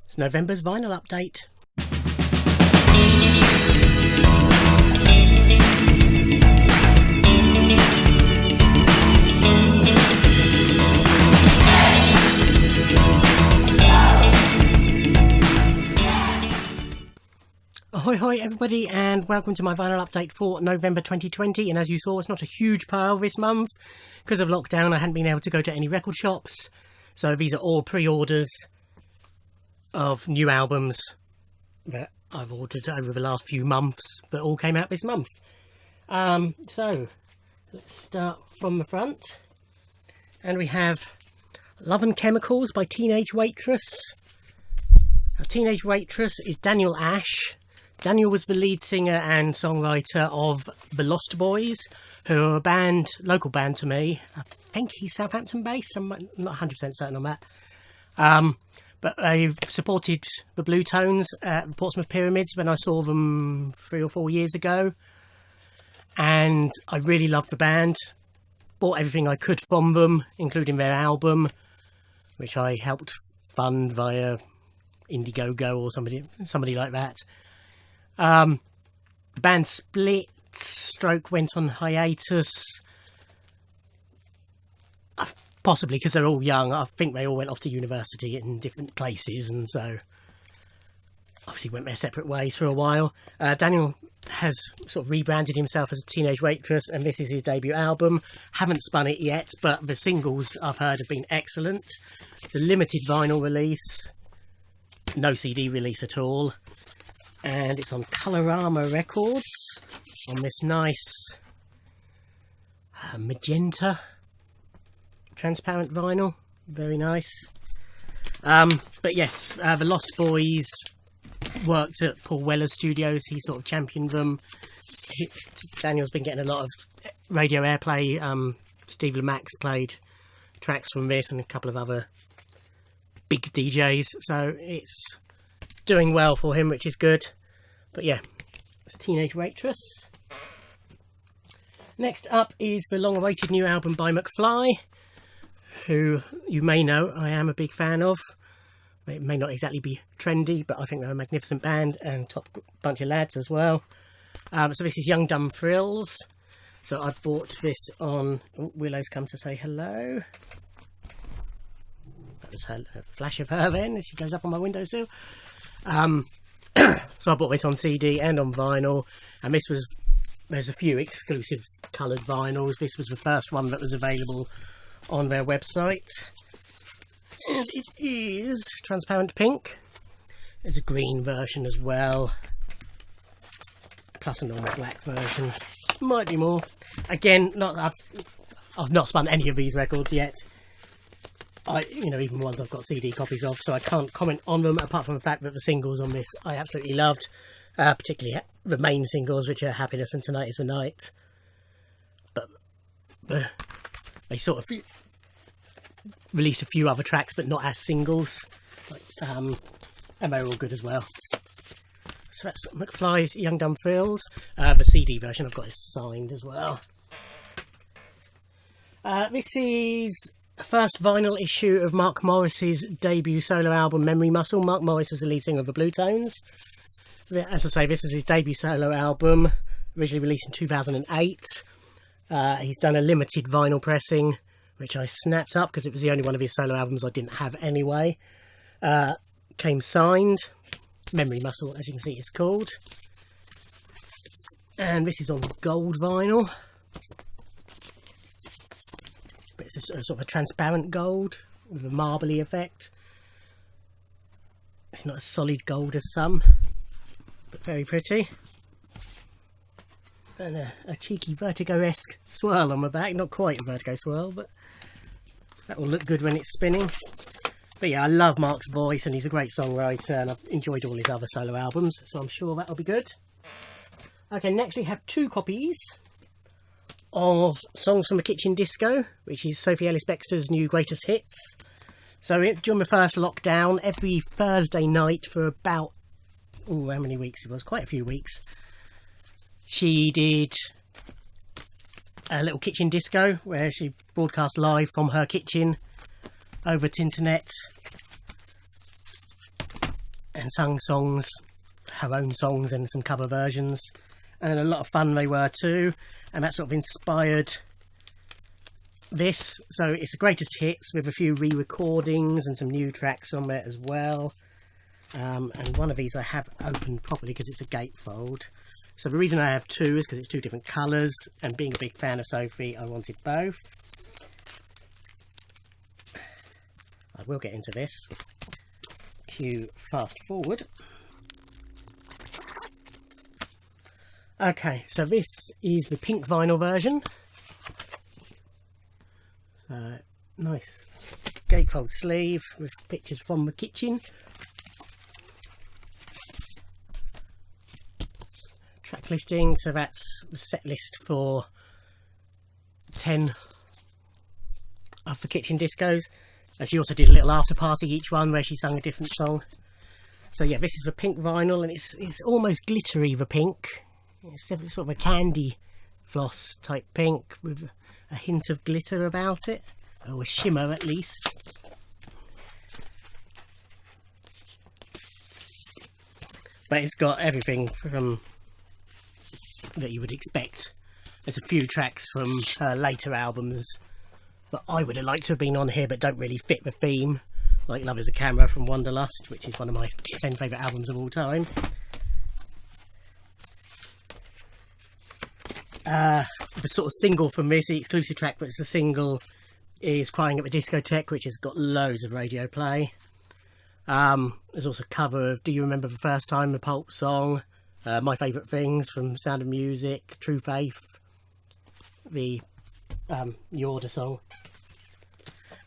It's November's vinyl update. Ahoy hoy everybody, and welcome to my vinyl update for November 2020. And as you saw, it's not a huge pile this month because of lockdown. I hadn't been able to go to any record shops, so these are all pre-orders of new albums that I've ordered over the last few months that all came out this month. So let's start from the front, and we have Love and Chemicals by Teenage Waitress. Now, Teenage Waitress is Daniel Ash. Daniel was the lead singer and songwriter of The Lost Boys, who are a band, local band to me. I think he's Southampton based, I'm not 100% certain on that. But I supported the Blue Tones at the Portsmouth Pyramids when I saw them 3 or 4 years ago. And I really loved the band. Bought everything I could from them, including their album, which I helped fund via Indiegogo or somebody like that. The band split, went on hiatus, possibly because they're all young. I think they all went off to university in different places, and so obviously went their separate ways for a while. Daniel has sort of rebranded himself as a Teenage Waitress, and this is his debut album. Haven't spun it yet, but the singles I've heard have been excellent. It's a limited vinyl release, no CD release at all. And it's on Colorama Records on this nice magenta transparent vinyl. Very nice. But yes, the Lost Boys worked at Paul Weller's studios. He sort of championed them. Daniel's been getting a lot of radio airplay. Steve Lamax played tracks from this and a couple of other big DJs. So it's doing well for him, which is good. But yeah, it's Teenage Waitress. Next up is the long-awaited new album by McFly, who you may know I am a big fan of. It may not exactly be trendy, but I think they're a magnificent band and top bunch of lads as well. So this is Young Dumb Thrills. So I bought this on... Oh, Willow's come to say hello. That was a flash of her then as she goes up on my windowsill. So I bought this on CD and on vinyl, and there's a few exclusive coloured vinyls. This was the first one that was available on their website, and it is transparent pink. There's a green version as well, plus a normal black version. Might be more. Again, I've not spun any of these records yet. Even ones I've got CD copies of, so I can't comment on them apart from the fact that the singles on this I absolutely loved, particularly the main singles, which are Happiness and Tonight Is the Night. But they sort of released a few other tracks, but not as singles, and they're all good as well. So that's McFly's Young Dumb Thrills. The CD version I've got is signed as well. This is first vinyl issue of Mark Morris's debut solo album Memory Muscle. Mark Morris was the lead singer of the Blue Tones. As I say, this was his debut solo album, originally released in 2008. He's done a limited vinyl pressing, which I snapped up because it was the only one of his solo albums I didn't have anyway. Came signed. Memory Muscle, as you can see, it's called. And this is on gold vinyl. But it's a sort of a transparent gold with a marbly effect. It's not as solid gold as some, but very pretty. And a cheeky Vertigo-esque swirl on the back. Not quite a Vertigo swirl, but that will look good when it's spinning. But yeah, I love Mark's voice, and he's a great songwriter, and I've enjoyed all his other solo albums, so I'm sure that'll be good. Okay, next we have 2 copies of Songs from a Kitchen Disco, which is Sophie Ellis Baxter's new greatest hits. So during the first lockdown, every Thursday night for about, how many weeks it was? Quite a few weeks. She did a little kitchen disco where she broadcast live from her kitchen over the internet. and sung songs, her own songs and some cover versions, and a lot of fun they were too, and that sort of inspired this. So it's the greatest hits with a few re-recordings and some new tracks on there as well. And one of these I have opened properly because it's a gatefold. So the reason I have two is because it's two different colours, and being a big fan of Sophie, I wanted both. I will get into this. Cue fast forward. Okay, so this is the pink vinyl version. So nice gatefold sleeve with pictures from the kitchen. Track listing, so that's the set list for 10 of the kitchen discos. She also did a little after party each one where she sang a different song. So yeah, this is the pink vinyl, and it's almost glittery, the pink. It's definitely sort of a candy floss type pink with a hint of glitter about it, or a shimmer at least. But it's got everything from that you would expect. There's a few tracks from her later albums that I would have liked to have been on here but don't really fit the theme, like Love Is a Camera from Wanderlust, which is one of my 10 favourite albums of all time. The sort of single from this, the exclusive track, but it's a single, is Crying at the Discotheque, which has got loads of radio play. There's also a cover of Do You Remember the First Time, the Pulp song, My Favourite Things from Sound of Music, True Faith, the You Order song.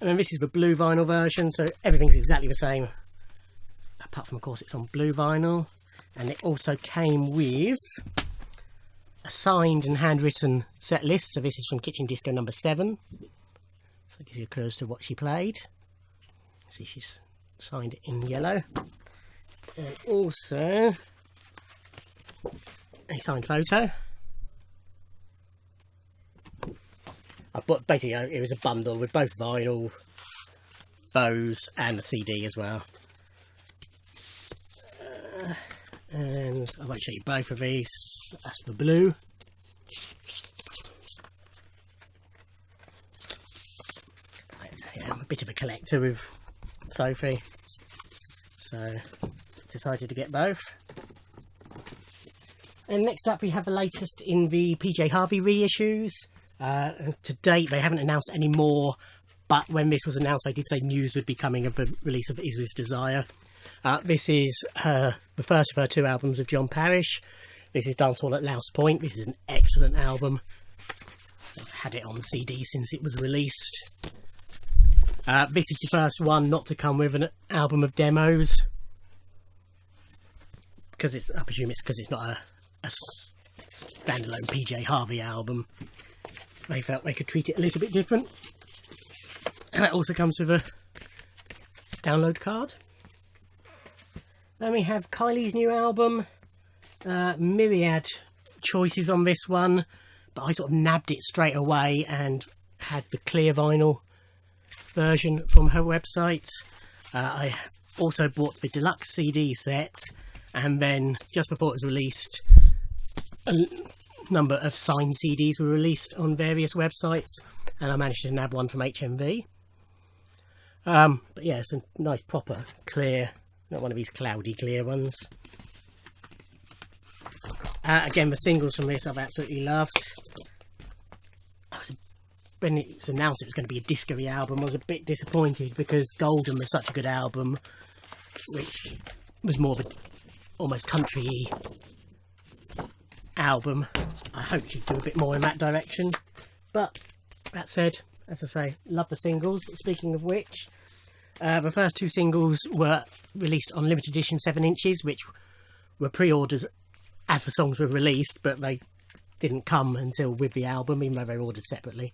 And then this is the blue vinyl version, so everything's exactly the same, apart from, of course, it's on blue vinyl. And it also came with a signed and handwritten set list. So this is from Kitchen Disco number 7. So it gives you a clue as to what she played. See, she's signed it in yellow. And also a signed photo. I bought, basically it was a bundle with both vinyl, those, and a CD as well. And I won't show you both of these. That's the blue. Yeah, I'm a bit of a collector with Sophie, so decided to get both. And next up we have the latest in the PJ Harvey reissues. To date they haven't announced any more, but when this was announced they did say news would be coming of the release of Is This Desire. This is the first of her 2 albums with John Parrish. This is Dancehall at Louse Point. This is an excellent album. I've had it on CD since it was released. This is the first one not to come with an album of demos, because I presume it's because it's not a standalone PJ Harvey album. They felt they could treat it a little bit different. And it also comes with a download card. Then we have Kylie's new album. Myriad choices on this one, but I sort of nabbed it straight away and had the clear vinyl version from her website. I also bought the deluxe CD set, and then just before it was released, a number of signed CDs were released on various websites, and I managed to nab one from HMV. But yeah, it's a nice proper clear, not one of these cloudy clear ones. Again, the singles from this I've absolutely loved. When it was announced it was going to be a disco-y album, I was a bit disappointed because Golden was such a good album, which was more of an almost country-y album. I hoped she'd do a bit more in that direction. But that said, as I say, love the singles. Speaking of which, the first 2 singles were released on limited edition 7 inches, which were pre-orders as the songs were released, but they didn't come until with the album, even though they were ordered separately.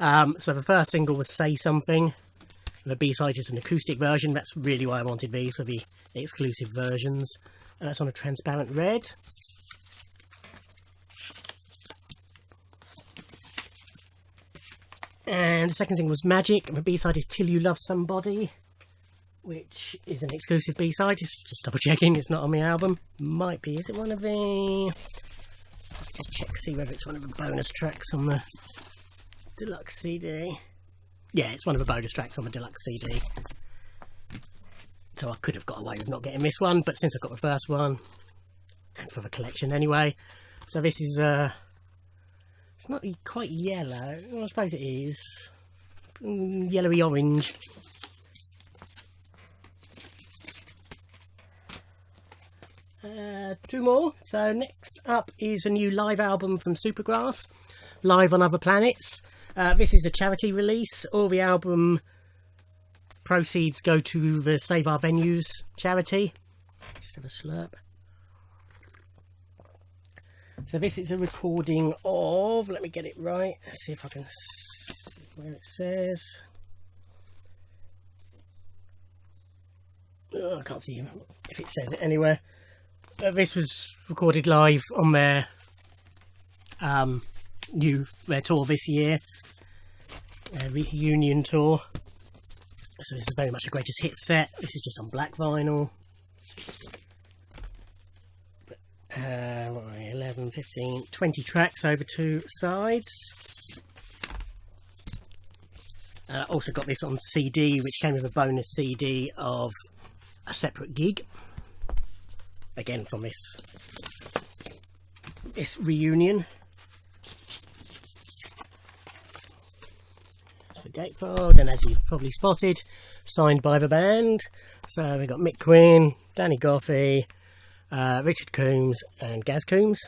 So the first single was Say Something, and the B-side is an acoustic version. That's really why I wanted these, for the exclusive versions. And that's on a transparent red. And the second single was Magic, and the B-side is Till You Love Somebody. which is an exclusive B-side. Just double checking it's not on the album. Might be. Is it one of the... Just check, see whether it's one of the bonus tracks on the deluxe CD. Yeah, it's one of the bonus tracks on the deluxe CD. So I could have got away with not getting this one, but since I've got the first one, and for the collection anyway. So this is, it's not quite yellow. Well, I suppose it is. Yellowy orange. Two more. So next up is a new live album from Supergrass, Live on Other Planets. This is a charity release. All the album proceeds go to the Save Our Venues charity. Just have a slurp. So this is a recording of, let me get it right, let's see if I can see where it says. Oh, I can't see if it says it anywhere. This was recorded live on their tour this year, their reunion tour. So this is very much a greatest hit set. This is just on black vinyl. 11, 15, 20 tracks over 2 sides. Also got this on CD, which came with a bonus CD of a separate gig. Again from this reunion. That's the gatefold, and as you've probably spotted, signed by the band. So we've got Mick Quinn, Danny Goffey, Richard Coombs and Gaz Coombs.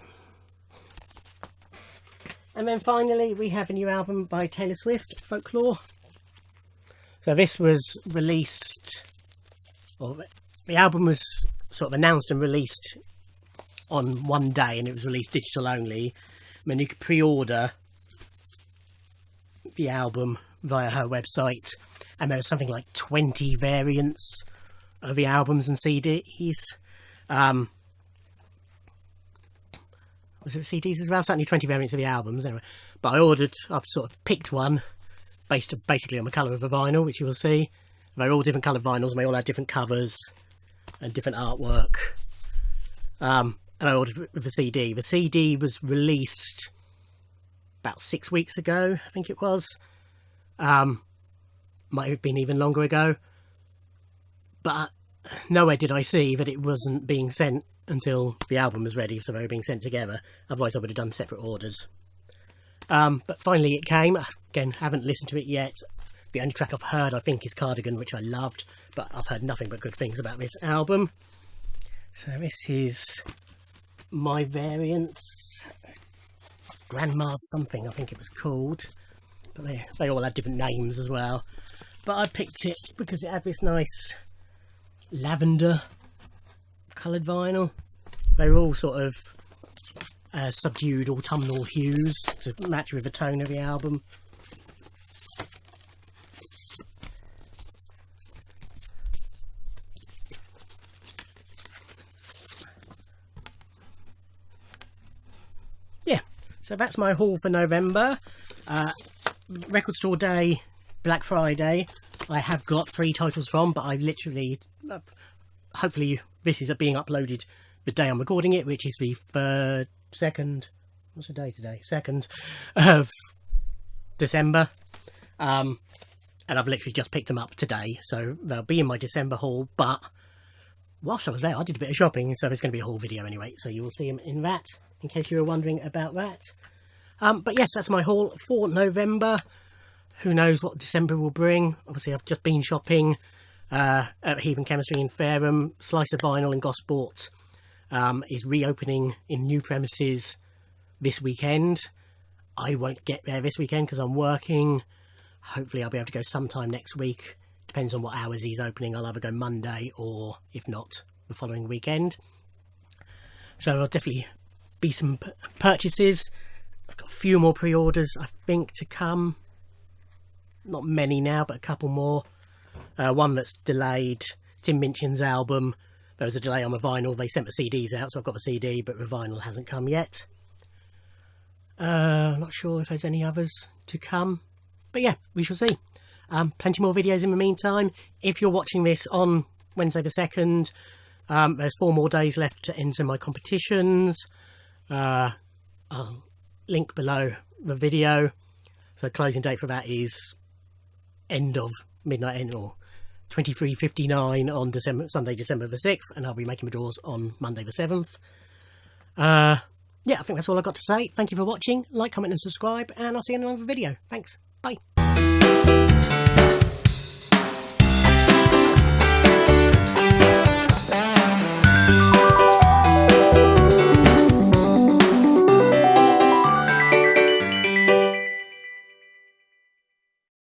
And then finally we have a new album by Taylor Swift, Folklore. So this was released, or the album was sort of announced and released on one day, and it was released digital only. I mean, you could pre-order the album via her website, and there was something like 20 variants of the albums and CDs. Was it CDs as well? Certainly 20 variants of the albums anyway. But I've sort of picked one based basically on the colour of the vinyl, which you will see. They're all different coloured vinyls, and they all had different covers and different artwork. And I ordered with the CD. The CD was released about 6 weeks ago, I think it was. Might have been even longer ago. But nowhere did I see that it wasn't being sent until the album was ready, so they were being sent together. Otherwise I would have done separate orders. But finally it came. Again, haven't listened to it yet. The only track I've heard, I think, is Cardigan, which I loved, but I've heard nothing but good things about this album. So this is My Variants, Grandma's something, I think it was called. But they all had different names as well. But I picked it because it had this nice lavender coloured vinyl. They were all sort of subdued autumnal hues to match with the tone of the album. Yeah, so that's my haul for November. Record Store Day, Black Friday, I have got 3 titles from, but I literally, hopefully this is being uploaded the day I'm recording it, which is the 2nd, what's the day today? 2nd of December. And I've literally just picked them up today, so they'll be in my December haul. But whilst I was there, I did a bit of shopping, so there's going to be a haul video anyway, so you will see them in that, in case you were wondering about that. But yes, that's my haul for November. Who knows what December will bring. Obviously, I've just been shopping at Heathen Chemistry in Fareham. Slice of Vinyl in Gosport is reopening in new premises this weekend. I won't get there this weekend because I'm working. Hopefully I'll be able to go sometime next week. Depends on what hours he's opening. I'll either go Monday or, if not, the following weekend. So there'll definitely be some purchases. I've got a few more pre-orders, I think, to come. Not many now, but a couple more. One that's delayed, Tim Minchin's album. There was a delay on the vinyl. They sent the CDs out, so I've got the CD, but the vinyl hasn't come yet. I'm not sure if there's any others to come. But yeah, we shall see. Plenty more videos in the meantime. If you're watching this on Wednesday the 2nd, there's 4 more days left to enter my competitions. I'll link below the video. So closing date for that is end of midnight end, or 23:59 on Sunday, December the 6th, and I'll be making the draws on Monday the 7th. Yeah, I think that's all I've got to say. Thank you for watching. Like, comment and subscribe, and I'll see you in another video. Thanks. Bye.